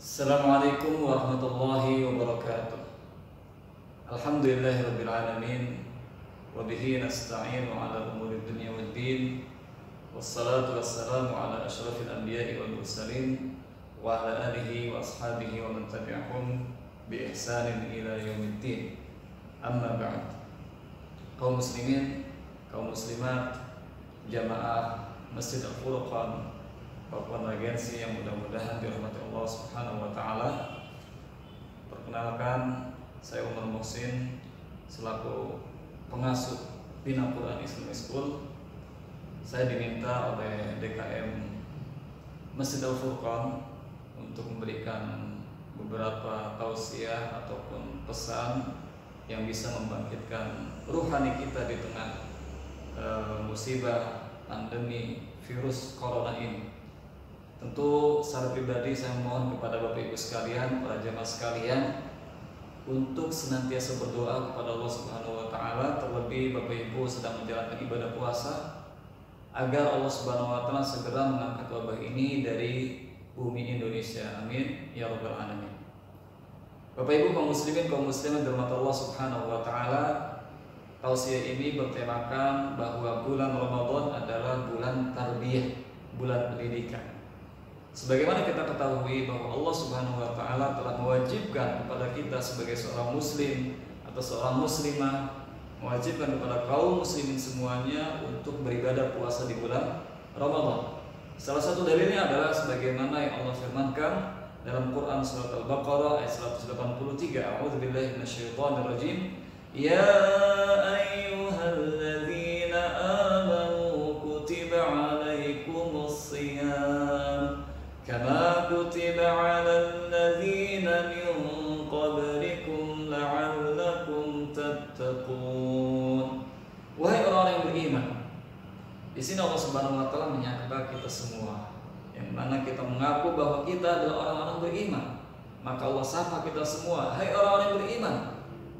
Assalamualaikum warahmatullahi wabarakatuh. Alhamdulillahirabbil alamin wa bihi nasta'inu ala umuri dunya waddin. Wassalatu wassalamu ala asyrafil anbiya'i wal mursalin wa ala alihi wa ashabihi wa man tabi'ahum bi ihsanin ila yaumiddin. Amma ba'd. Kaum muslimin, kaum muslimat, jamaah Masjid Al-Furqan Papua Regensi yang mudah-mudahan dirahmati Allah Subhanahu wa taala. Perkenalkan, saya Umar Muhsin selaku pengasuh Bina Quran Islamic School. Saya diminta oleh DKM Masjid Al-Furqan untuk memberikan beberapa tausiah ataupun pesan yang bisa membangkitkan ruhani kita di tengah musibah pandemi virus corona ini. Tentu secara pribadi saya mohon kepada Bapak Ibu sekalian, para jemaah sekalian, untuk senantiasa berdoa kepada Allah Subhanahu wa taala, terlebih Bapak Ibu sedang menjalankan ibadah puasa, agar Allah Subhanahu wa taala segera mengangkat wabah ini dari bumi Indonesia. Amin ya rabbal alamin. Bapak Ibu kaum muslimin, kaum muslimat dirahmati Allah Subhanahu wa taala, tausiah ini bertemakan bahwa bulan Ramadan adalah bulan tarbiyah, bulan pendidikan. Sebagaimana kita ketahui bahwa Allah Subhanahu wa taala telah mewajibkan kepada kita sebagai seorang muslim atau seorang muslimah, mewajibkan kepada kaum muslimin semuanya untuk beribadah puasa di bulan Ramadan. Salah satu dalilnya adalah sebagaimana yang Allah firmankan dalam Quran surat Al-Baqarah ayat 183, A'udzubillahi minasyaitonirrajim. Ya ayyuhalladzina amanu kutiba 'alaikumus shiyam kama kutiba 'alal ladzina min qablikum la'allakum tattaqun. Wahai orang yang beriman. Di sini Allah Subhanahu wa taala menyapa kita semua, yang mana kita mengaku bahwa kita adalah orang-orang beriman. Maka Allah sapa kita semua, hai orang-orang yang beriman.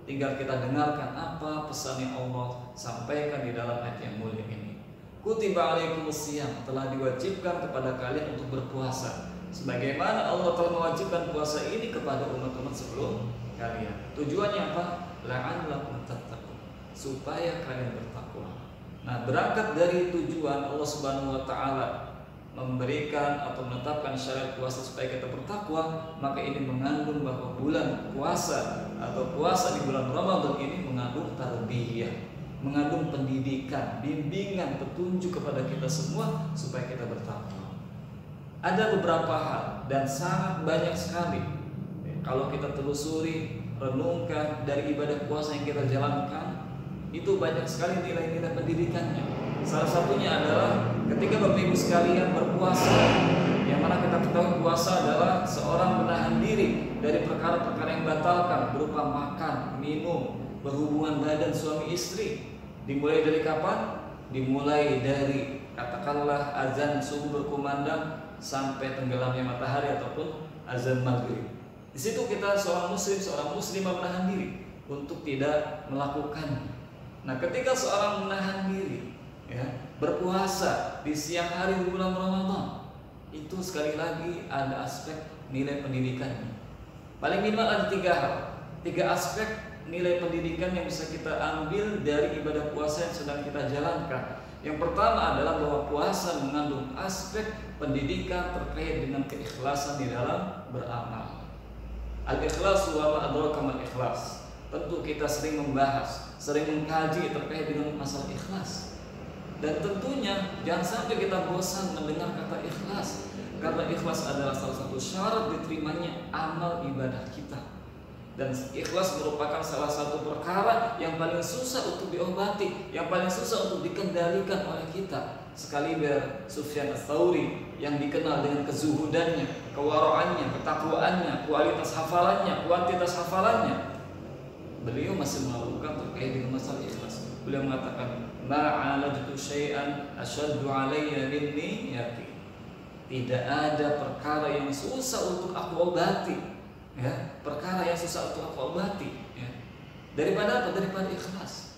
Tinggal kita dengarkan apa pesan yang Allah sampaikan di dalam ayat yang mulia ini. Kutiba alaikumus shiyam, telah diwajibkan kepada kalian untuk berpuasa, sebagaimana Allah telah mewajibkan puasa ini kepada umat-umat sebelum kalian. Tujuannya apa? La'allakum tattaqun, supaya kalian bertakwa. Nah, berangkat dari tujuan Allah Subhanahu wa taala memberikan atau menetapkan syariat puasa supaya kita bertakwa, maka ini mengandung bahwa bulan puasa atau puasa di bulan Ramadan ini mengandung tarbiyah, mengandung pendidikan, bimbingan, petunjuk kepada kita semua supaya kita bertakwa. Ada beberapa hal dan sangat banyak sekali kalau kita telusuri, renungkan dari ibadah puasa yang kita jalankan, itu banyak sekali nilai-nilai pendidikannya. Salah satunya adalah ketika Bapak Ibu sekalian berpuasa, yang mana kita ketahui puasa adalah seorang menahan diri dari perkara-perkara yang batalkan berupa makan, minum, berhubungan badan suami istri. Dimulai dari kapan? Dimulai dari katakanlah azan subuh berkumandang sampai tenggelamnya matahari ataupun azan maghrib. Di situ kita seorang muslim, seorang muslimah menahan diri untuk tidak melakukannya. Nah, ketika seorang menahan diri berpuasa di siang hari di bulan Ramadan, itu sekali lagi ada aspek nilai pendidikannya. Paling minimal ada tiga aspek nilai pendidikan yang bisa kita ambil dari ibadah puasa yang sedang kita jalankan. Yang pertama adalah bahwa puasa mengandung aspek pendidikan terkait dengan keikhlasan di dalam beramal. Al-ikhlas wa ma adraka mal ikhlas. Tentu kita sering membahas, sering mengkaji terkait dengan masalah ikhlas. Dan tentunya jangan sampai kita bosan mendengar kata ikhlas, karena ikhlas adalah salah satu syarat diterimanya amal ibadah kita. Dan ikhlas merupakan salah satu perkara yang paling susah untuk diobati, yang paling susah untuk dikendalikan oleh kita. Sekaliber Sufyan Ats-Tsauri yang dikenal dengan kezuhudannya, kewaraannya, ketakwaannya, kualitas hafalannya, kuantitas hafalannya, beliau masih melakukan terkait dengan masalah ikhlas. Beliau mengatakan, ma'alajtu syai'an asyaddu alayya min niyati. Tidak ada perkara yang susah untuk aku obati, perkara yang susah untuk aku obati, daripada apa? Daripada ikhlas.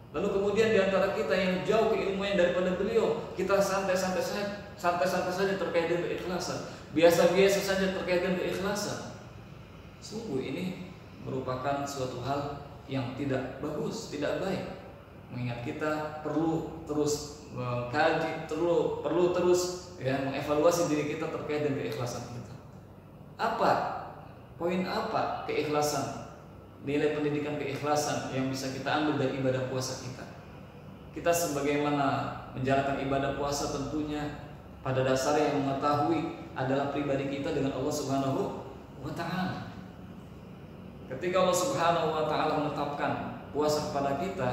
Lalu kemudian di antara kita yang jauh keilmuan daripada beliau, kita santai-santai saja terkait dengan keikhlasan, biasa-biasa saja terkait dengan keikhlasan. Sungguh ini merupakan suatu hal yang tidak bagus, tidak baik. Mengingat kita perlu terus mengkaji, perlu terus mengevaluasi diri kita terkait dengan keikhlasan kita. Poin apa keikhlasan? Nilai pendidikan keikhlasan yang bisa kita ambil dari ibadah puasa kita. Kita sebagaimana menjalankan ibadah puasa tentunya pada dasarnya yang mengetahui adalah pribadi kita dengan Allah Subhanahu wa Ta'ala. Ketika Allah Subhanahu wa Ta'ala menetapkan puasa kepada kita,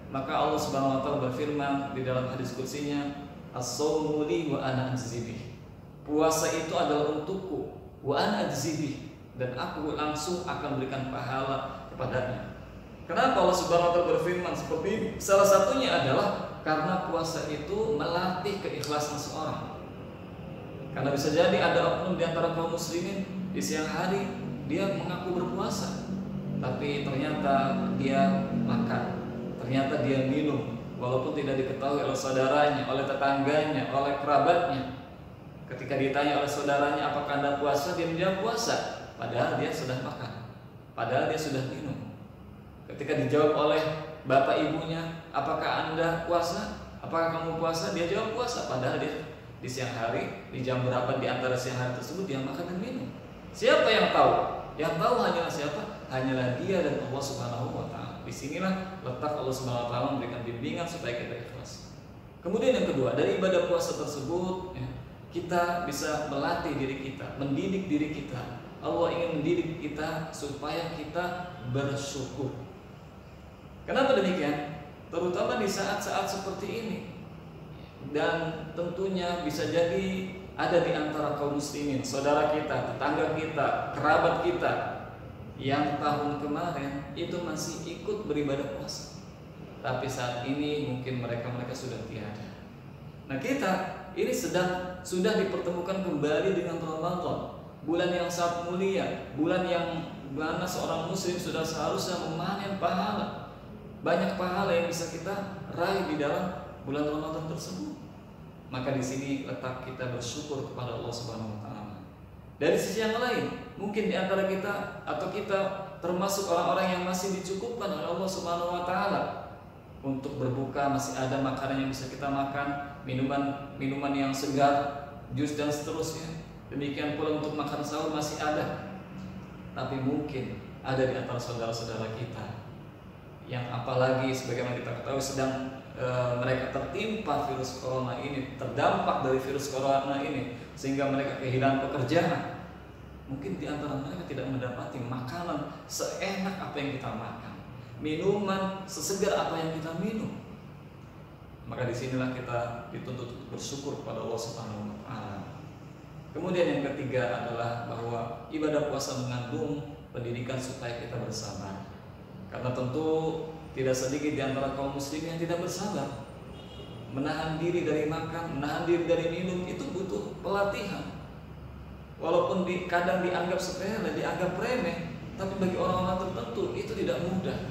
maka Allah Subhanahu wa Ta'ala berfirman di dalam hadis qudsinya, "As-shaumu li wa ana ajzi bih." Puasa itu adalah untukku, wa ana ajzi bih, dan aku langsung akan berikan pahala kepadanya. Kenapa Allah Subhanahu wa Ta'ala berfirman seperti ini? Salah satunya adalah karena puasa itu melatih keikhlasan seorang. Karena bisa jadi ada oknum di antara kaum muslimin di siang hari dia mengaku berpuasa, tapi ternyata dia makan, ternyata dia minum, walaupun tidak diketahui oleh saudaranya, oleh tetangganya, oleh kerabatnya. Ketika ditanya oleh saudaranya, apakah Anda puasa? Dia menjawab puasa, padahal dia sudah makan, padahal dia sudah minum. Ketika dijawab oleh bapak ibunya, apakah Anda puasa? Apakah kamu puasa? Dia jawab puasa, padahal dia di siang hari, di jam berapa di antara siang hari tersebut dia makan dan minum. Siapa yang tahu? Yang tahu hanyalah siapa? Hanyalah dia dan Allah Subhanahu wa Ta'ala. Disinilah letak Allah Subhanahu wa Ta'ala memberikan bimbingan supaya kita ikhlas. Kemudian yang kedua, dari ibadah puasa tersebut kita bisa melatih diri kita, mendidik diri kita. Allah ingin mendidik kita supaya kita bersyukur. Kenapa demikian? Terutama di saat-saat seperti ini. Dan tentunya bisa jadi ada di antara kaum muslimin, saudara kita, tetangga kita, kerabat kita yang tahun kemarin itu masih ikut beribadah puasa, tapi saat ini mungkin mereka sudah tiada. Nah, kita ini sudah dipertemukan kembali dengan Ramadan, bulan yang sangat mulia, bulan yang mana seorang muslim sudah seharusnya memanen pahala. Banyak pahala yang bisa kita raih di dalam bulan Ramadan tersebut. Maka di sini letak kita bersyukur kepada Allah Subhanahu wa Ta'ala. Dari sisi yang lain, mungkin di antara kita atau kita termasuk orang-orang yang masih dicukupkan oleh Allah Subhanahu wa Ta'ala. Untuk berbuka masih ada makanan yang bisa kita makan, minuman yang segar, jus dan seterusnya. Demikian pula untuk makan sahur masih ada. Tapi mungkin ada di antara saudara-saudara kita yang apalagi sebagaimana kita ketahui sedang mereka tertimpa virus corona ini, terdampak dari virus corona ini, sehingga mereka kehilangan pekerjaan. Mungkin di antara mereka tidak mendapati makanan seenak apa yang kita makan, minuman sesegar apa yang kita minum. Maka disinilah kita dituntut untuk bersyukur kepada Allah Subhanahu wa Ta'ala. Kemudian yang ketiga adalah bahwa ibadah puasa mengandung pendidikan supaya kita bersabar. Karena tentu tidak sedikit di antara kaum muslim yang tidak bersabar. Menahan diri dari makan, menahan diri dari minum itu butuh pelatihan. Walaupun kadang dianggap sepele, dianggap remeh, tapi bagi orang-orang tertentu itu tidak mudah.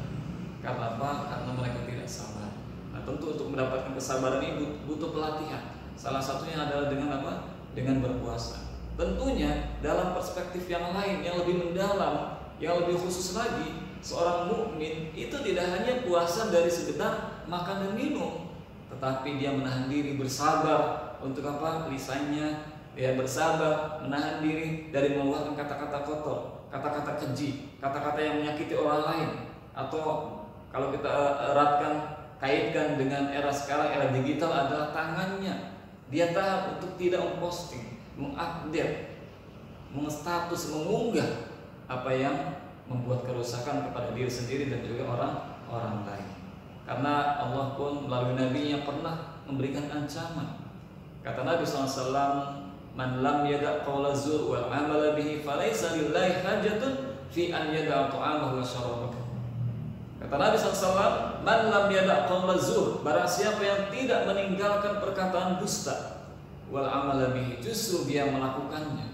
Karena apa? Karena mereka tidak sabar. Nah, tentu untuk mendapatkan kesabaran ini butuh pelatihan. Salah satunya adalah dengan apa? Dengan berpuasa. Tentunya dalam perspektif yang lain, yang lebih mendalam, yang lebih khusus lagi, seorang mukmin itu tidak hanya puasa dari sekedar makan dan minum, tetapi dia menahan diri, bersabar untuk apa? Lisannya, dia bersabar menahan diri dari mengeluarkan kata-kata kotor, kata-kata keji, kata-kata yang menyakiti orang lain. Atau kalau kita kaitkan dengan era sekarang, era digital adalah tangannya. Dia tahan untuk tidak memposting, mengupdate, mengstatus, mengunggah apa yang membuat kerusakan kepada diri sendiri dan juga orang lain. Karena Allah pun melalui Nabi-Nya pernah memberikan ancaman. Kata Nabi SAW, "Man lam yada' qawla zur wal 'amala bihi falaysa lillahi hajatun fi an yada'a ta'amahu wa syarabahu." Kata Nabi SAW, "Man lam yada' qawla zur," barang siapa yang tidak meninggalkan perkataan dusta, wal 'amala bihi, justru dia melakukannya.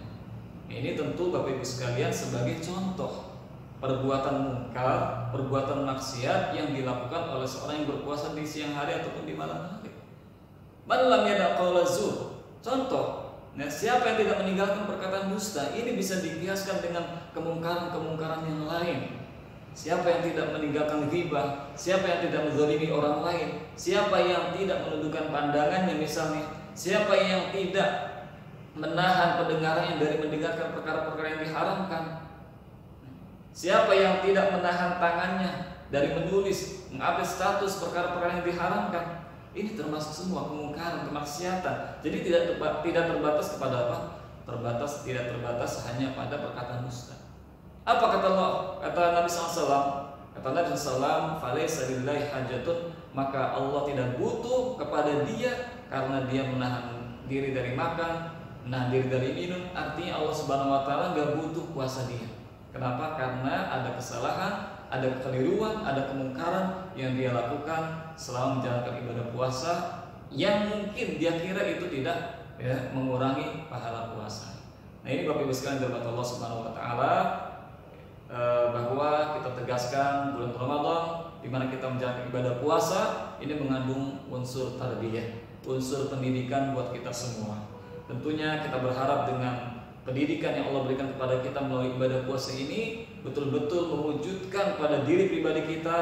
Ini tentu Bapak Ibu sekalian sebagai contoh perbuatan mungkar, perbuatan maksiat yang dilakukan oleh seorang yang berpuasa di siang hari ataupun di malam hari. Man lam yada' qaula zur. Contoh, nah, siapa yang tidak meninggalkan perkataan dusta, ini bisa dikiaskan dengan kemungkaran-kemungkaran yang lain. Siapa yang tidak meninggalkan ghibah, siapa yang tidak menzalimi orang lain, siapa yang tidak menundukkan pandangannya misalnya, siapa yang tidak menahan pendengarannya dari mendengarkan perkara-perkara yang diharamkan, siapa yang tidak menahan tangannya dari menulis, mengupdate status perkara-perkara yang diharamkan. Ini termasuk semua kemungkaran, kemaksiatan. Jadi tidak terbatas kepada apa? Tidak terbatas hanya pada perkataan dusta. Apa kata Allah? Kata Nabi SAW. Kata Nabi SAW, "Falaisa lillahi hajatun," maka Allah tidak butuh kepada dia karena dia menahan diri dari makan, menahan diri dari minum. Artinya Allah Subhanahu Wa Taala nggak butuh puasa dia. Kenapa? Karena ada kesalahan, ada kekeliruan, ada kemungkaran yang dia lakukan selama menjalankan ibadah puasa yang mungkin dia kira itu tidak mengurangi pahala puasa. Nah, ini Bapak Ibu sekalian dirahmati Allah Subhanahu Wa Taala, bahwa kita tegaskan bulan Ramadan di mana kita menjalankan ibadah puasa ini mengandung unsur tarbiyah, unsur pendidikan buat kita semua. Tentunya kita berharap dengan pendidikan yang Allah berikan kepada kita melalui ibadah puasa ini betul-betul mewujudkan pada diri pribadi kita,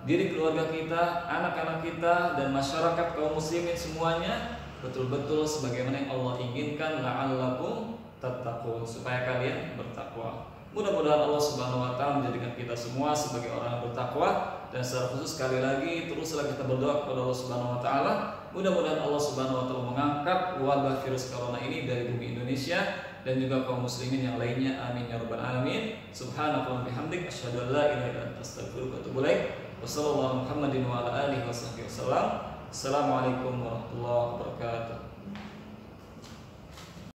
diri keluarga kita, anak-anak kita, dan masyarakat kaum muslimin semuanya betul-betul sebagaimana yang Allah inginkan, la'allakum tattaqun, supaya kalian bertakwa. Mudah-mudahan Allah Subhanahu Wa Taala menjadikan kita semua sebagai orang yang bertakwa, dan secara khusus sekali lagi teruslah kita berdoa kepada Allah Subhanahu Wa Taala. Mudah-mudahan Allah Subhanahu Wa Taala mengangkat wabah virus corona ini dari bumi Indonesia dan juga kaum muslimin yang lainnya. Amin ya rabbal alamin. Subhanallah bihamdik, asyhadu an la ilaha illa anta, astaghfiruka wa atubu ilaik. Wassallallahu Muhammadin wa ala alihi wasallam. Assalamualaikum warahmatullahi wabarakatuh.